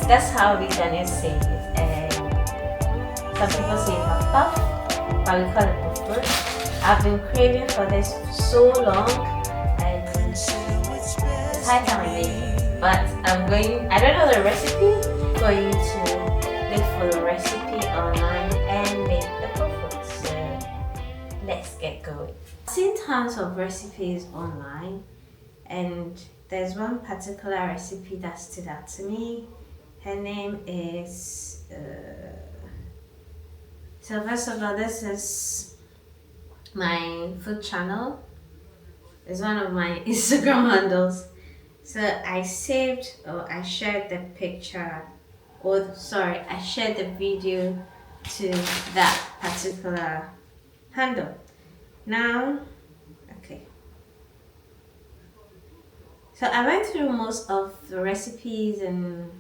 That's how we Ghanaians say it. And some people say puff puff, but we call it Bofrot. I've been craving for this for so long, and it's high time I make it. But I don't know the recipe, going to look for the recipe online and make the Bofrot. So let's get going. I've seen tons of recipes online, and there's one particular recipe that stood out to me. Her name is so first of all, this is my food channel. It's one of my Instagram handles. So I shared the picture, I shared the video to that particular handle. Now, okay. So I went through most of the recipes, and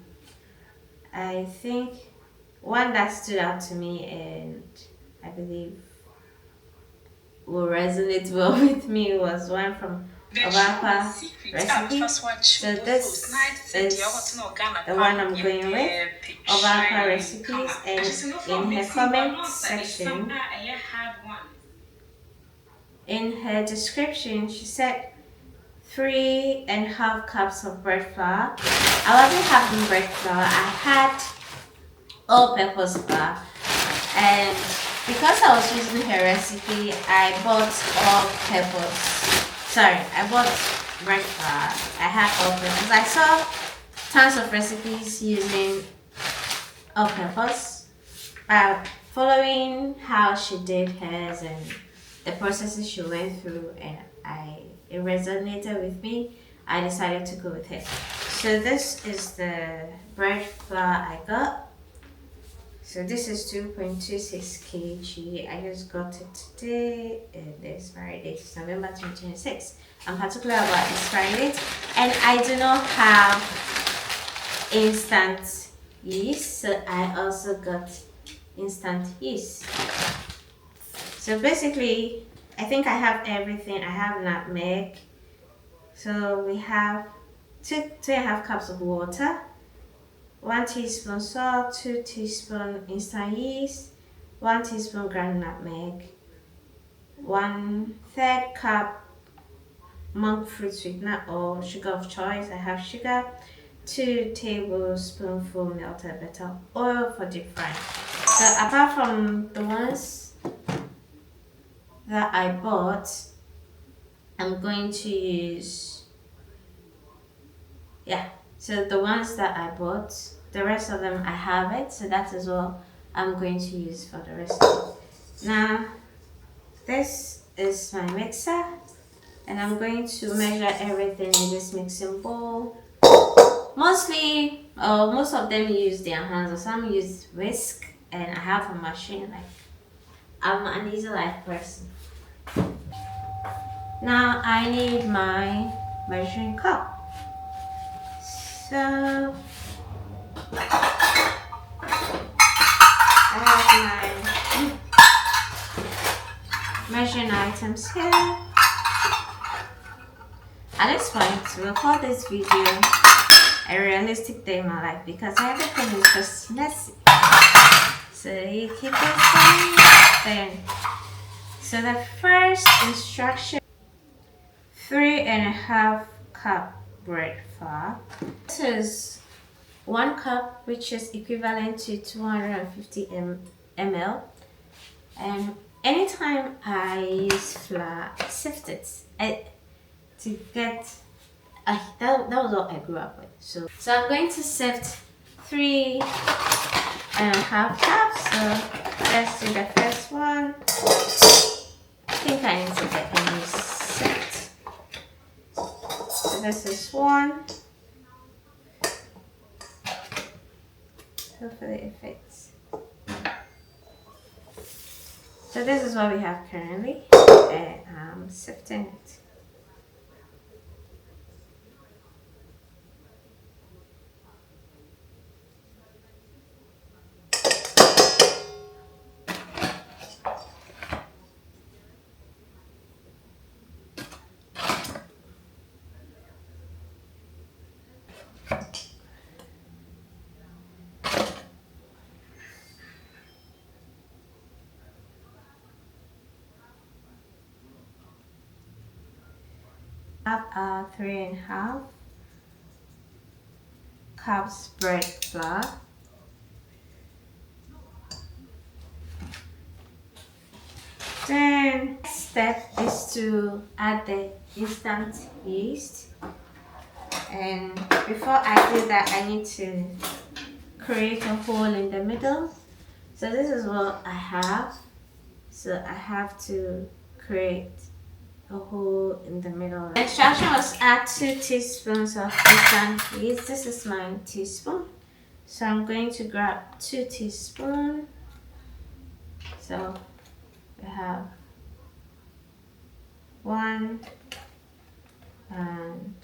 I think one that stood out to me and I believe will resonate well with me was one from Obapa recipe. So this is the one I'm going with, Obapa recipes, and in her comment section, in her description, she said 3.5 cups of bread flour. I wasn't having bread flour, I had all-purpose flour, and because I was using her recipe, I bought bread flour. I had all-purpose. I saw tons of recipes using all-purpose, following how she did hers and the processes she went through, and it resonated with me. I decided to go with it. So this is the bread flour I got. So this is 2.26 kg. I just got it today, and the expiry date is November 2026. I'm particular about expiry date, and I do not have instant yeast, so I also got instant yeast. So basically, I think I have everything. I have nutmeg. So we have 2.5 cups of water, 1 teaspoon salt, 2 teaspoon instant yeast, 1 teaspoon ground nutmeg, 1/3 cup monk fruit sweetener or sugar of choice. I have sugar, 2 tablespoonful melted butter, oil for deep frying. So apart from the ones that I bought, I'm going to use, so the ones that I bought, the rest of them I have it, so that is what I'm going to use for the rest of it. Now, this is my mixer, and I'm going to measure everything in this mixing bowl. Most of them use their hands, or some use whisk, and I have a machine. Like, I'm an easy life person. Now I need my measuring cup. So I have my measuring items here. At this point, we'll call this video a realistic day in my life, because everything is just messy. So you keep it going. So the first instruction, 3.5 cup bread flour. This is 1 cup, which is equivalent to 250 ml. And anytime I use flour, I sift it to get. That was what I grew up with. So I'm going to sift 3.5 cups. So let's do the first one. I think I need to get a new set. So this is one. Hopefully it fits. So this is what we have currently, and I'm sifting it. Have 3.5 cups bread flour. Then next step is to add the instant yeast. And before I do that, I need to create a hole in the middle. So this is what I have. So I have to create a hole in the middle. The instruction was add 2 teaspoons of instant yeast. This is my teaspoon. So I'm going to grab 2 teaspoons. So we have 1 and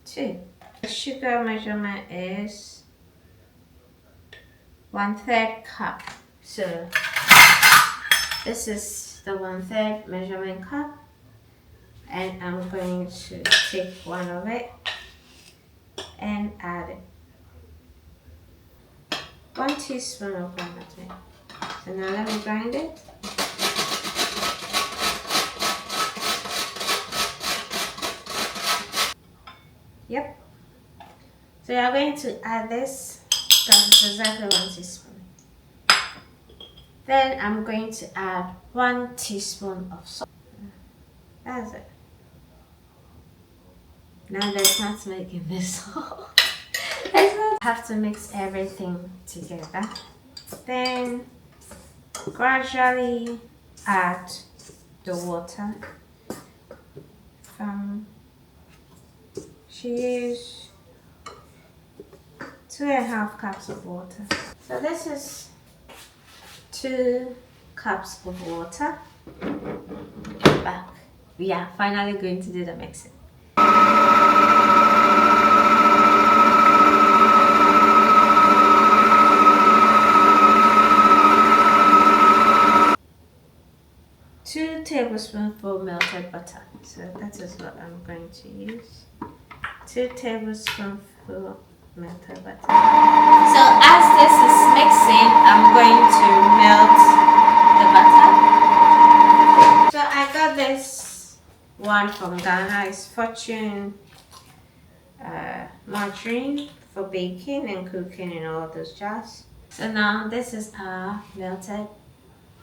2. The sugar measurement is 1/3 cup. So this is the 1/3 measurement cup, and I'm going to take one of it and add it. 1 teaspoon of granite. So now let me grind it. Yep. So you're going to add this because it's exactly 1 teaspoon. Then I'm going to add 1 teaspoon of salt. That's it. Now let's not making this all. I have to mix everything together. Then gradually add the water. She used 2.5 cups of water. So this is 2 cups of water. Back. We are finally going to do the mixing. 2 tablespoonfuls melted butter. So that is what I'm going to use. 2 tablespoonfuls melted butter. So as this is mixing, I'm going to melt the butter. So I got this one from Ghana. It's Fortune margarine for baking and cooking and all those jars. So now this is our melted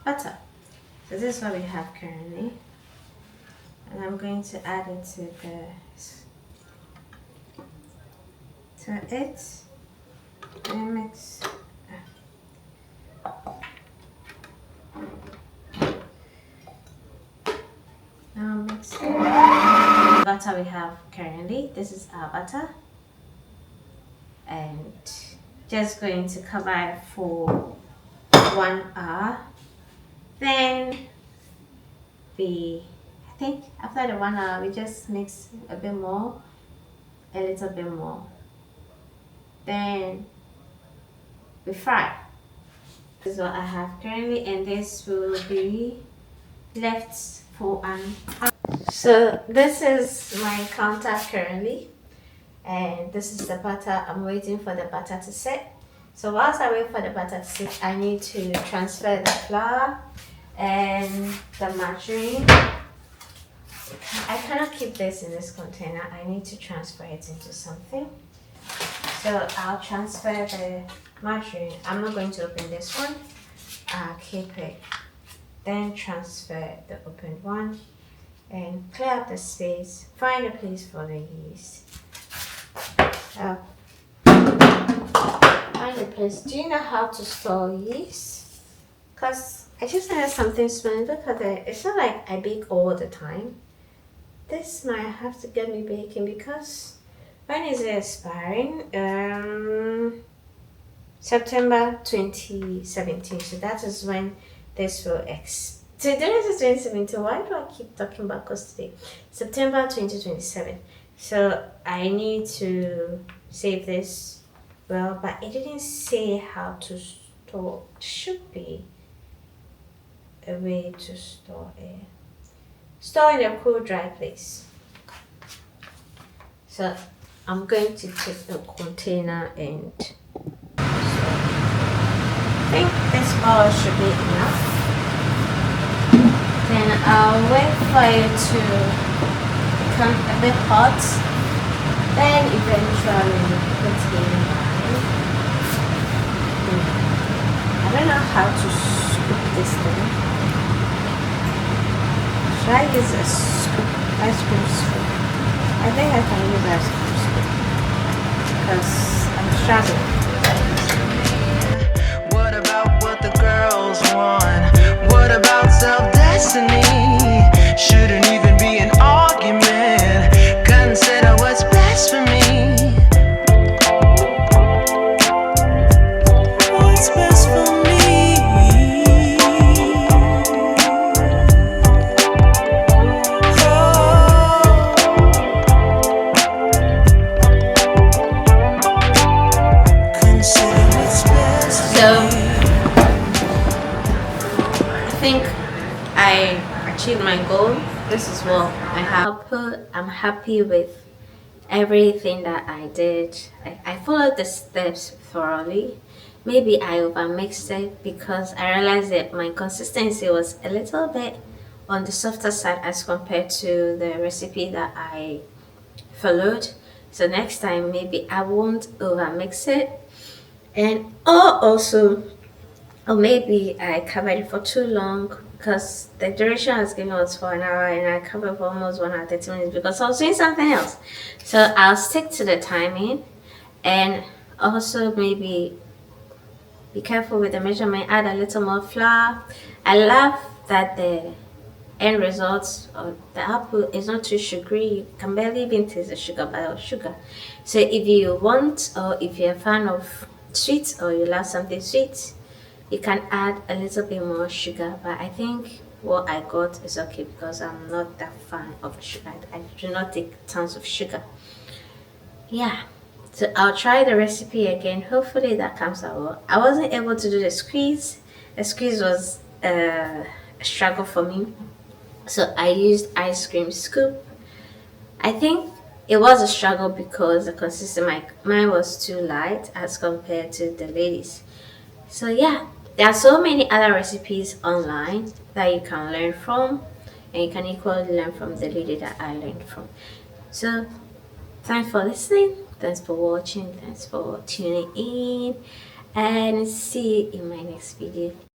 butter. So this is what we have currently, and I'm going to add it to it and mix. Now mix it. The butter we have currently. This is our butter, and just going to cover it for 1 hour. Then I think after the 1 hour, we just mix a little bit more. Then we fry. This is what I have currently, and this will be left for an hour. So this is my counter currently, and this is the butter. I'm waiting for the butter to set. So whilst I wait for the butter to set, I need to transfer the flour and the margarine. I cannot keep this in this container. I need to transfer it into something. So I'll transfer the margarine. I'm not going to open this one. I'll keep it. Then transfer the opened one and clear up the space. Find a place for the yeast. Find a place. Do you know how to store yeast? Because I just had something smelling. Look at it. It's not like I bake all the time. This might have to get me baking because when is it expiring? September 2017. So that is when this will expire. So this is 2017. Why do I keep talking backwards today? September 2027. So I need to save this well, but it didn't say how to store. It should be a way to store it. Store in a cool, dry place. So I'm going to take the container and I think this ball should be enough. Then I'll wait for it to become a bit hot, then eventually put in my, I don't know how to scoop this thing. Should I use a scoop, ice cream scoop? I think I can use ice cream scoop because I'm struggling. What about what the girls want? What about self-destiny? Shouldn't even be an argument. Consider what's best for me. What's best for me? Consider what's best for So me. I think I achieved my goal. This is what I have. I'm happy with everything that I did. I followed the steps thoroughly. Maybe I overmixed it because I realized that my consistency was a little bit on the softer side as compared to the recipe that I followed. So next time maybe I won't overmix it. And or maybe I covered it for too long because the duration I was given was for an hour and I covered for almost 1 hour 30 minutes because I was doing something else. So I'll stick to the timing and also maybe be careful with the measurement, add a little more flour. I love that the end result or the output is not too sugary. You can barely even taste the sugar by sugar. So if you want or if you're a fan of sweet or you love something sweet, you can add a little bit more sugar, but I think what I got is okay because I'm not that fan of sugar. I do not take tons of sugar. Yeah, so I'll try the recipe again. Hopefully that comes out well. I wasn't able to do the squeeze. The squeeze was a struggle for me, so I used ice cream scoop. I think it was a struggle because the consistency mine was too light as compared to the ladies. So yeah, there are so many other recipes online that you can learn from, and you can equally learn from the lady that I learned from. So thanks for listening, thanks for watching, thanks for tuning in, and see you in my next video.